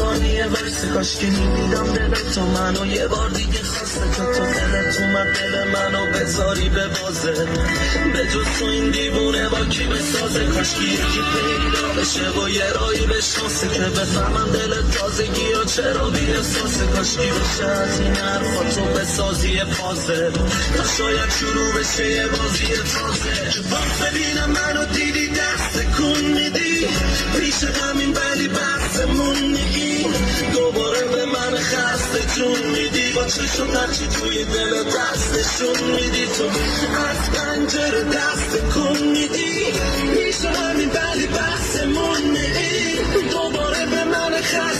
ثانیه وایسی، کاش که میدیدم دل تو منو یه بار دیگه خواسته که تو دلت اومد دل منو بذاری به بازه. به جز تو این دیوونه با کی بسازه، کاش که یکی پیدا بشه و یه رایی بشناسه که بفهمم دل تازگی ها چرا بی احساسه. کاش که بشه از این حرفا تو بسازی پازه تا شاید شروع بشه یه بازی تازه. باز ببینم منو دیدی دست کن میدی پیش همین ولی بحثمون نیی، دوباره به من خسته جون میدی با چشم هرچی توی دل دستشون میدی. تو از پنجره دست کن میدی پیش همین ولی بحثمون نیی، دوباره به من خسته